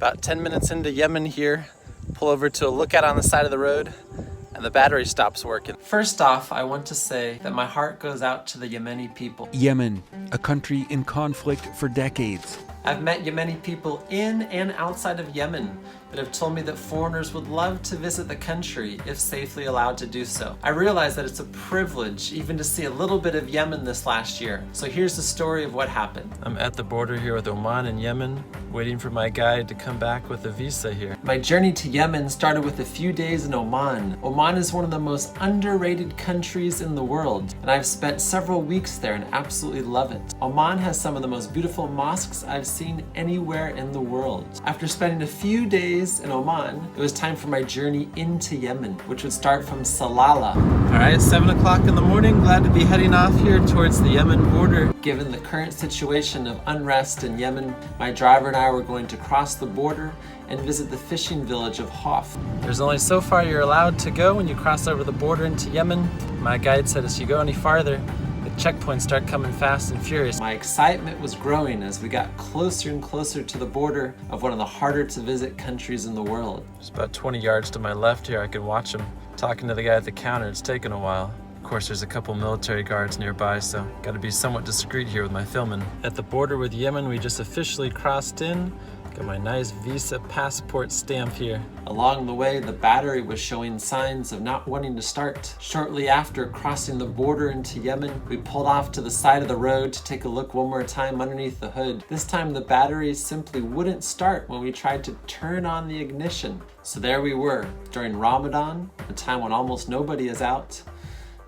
About 10 minutes into Yemen here, pull over to a lookout on the side of the road, and the battery stops working. First off, I want to say that my heart goes out to the Yemeni people. Yemen, a country in conflict for decades. I've met Yemeni people in and outside of Yemen that have told me that foreigners would love to visit the country if safely allowed to do so. I realize that it's a privilege even to see a little bit of Yemen this last year. So here's the story of what happened. I'm at the border here with Oman and Yemen, waiting for my guide to come back with a visa here. My journey to Yemen started with a few days in Oman. Oman is one of the most underrated countries in the world, and I've spent several weeks there and absolutely love it. Oman has some of the most beautiful mosques I've seen anywhere in the world. After spending a few days in Oman, it was time for my journey into Yemen, which would start from Salalah. All right, 7 o'clock in the morning, glad to be heading off here towards the Yemen border. Given the current situation of unrest in Yemen, my driver and I were going to cross the border and visit the fishing village of Hof. There's only so far you're allowed to go when you cross over the border into Yemen. My guide said as you go any farther, the checkpoints start coming fast and furious. My excitement was growing as we got closer and closer to the border of one of the harder to visit countries in the world. Just about 20 yards to my left here, I can watch him talking to the guy at the counter. It's taken a while. Of course, there's a couple military guards nearby, so gotta be somewhat discreet here with my filming. At the border with Yemen, we just officially crossed in. Got my nice visa passport stamp here. Along the way, the battery was showing signs of not wanting to start. Shortly after crossing the border into Yemen, we pulled off to the side of the road to take a look one more time underneath the hood. This time the battery simply wouldn't start when we tried to turn on the ignition. So there we were, during Ramadan, a time when almost nobody is out,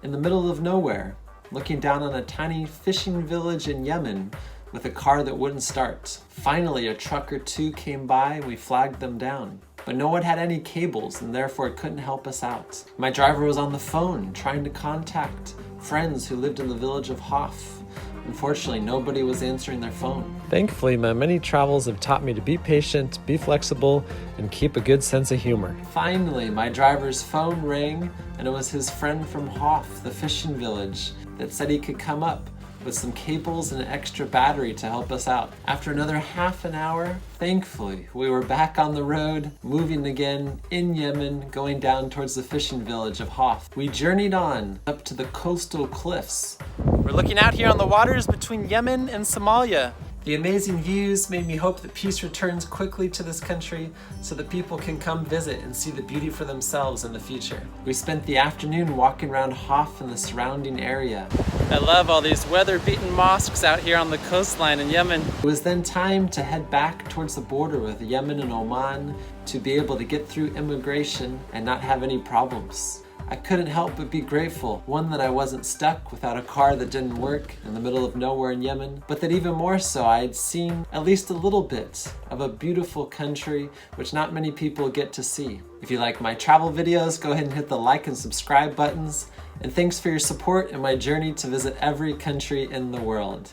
in the middle of nowhere, looking down on a tiny fishing village in Yemen with a car that wouldn't start. Finally, a truck or two came by and we flagged them down. But no one had any cables and therefore couldn't help us out. My driver was on the phone trying to contact friends who lived in the village of Hof. Unfortunately, nobody was answering their phone. Thankfully, my many travels have taught me to be patient, be flexible, and keep a good sense of humor. Finally, my driver's phone rang, and it was his friend from Hof, the fishing village, that said he could come up with some cables and an extra battery to help us out. After another half an hour, thankfully, we were back on the road, moving again in Yemen, going down towards the fishing village of Hof. We journeyed on up to the coastal cliffs. We're looking out here on the waters between Yemen and Somalia. The amazing views made me hope that peace returns quickly to this country so that people can come visit and see the beauty for themselves in the future. We spent the afternoon walking around Hof and the surrounding area. I love all these weather-beaten mosques out here on the coastline in Yemen. It was then time to head back towards the border with Yemen and Oman to be able to get through immigration and not have any problems. I couldn't help but be grateful, one, that I wasn't stuck without a car that didn't work in the middle of nowhere in Yemen, but that even more so I had seen at least a little bit of a beautiful country which not many people get to see. If you like my travel videos, go ahead and hit the like and subscribe buttons, and thanks for your support in my journey to visit every country in the world.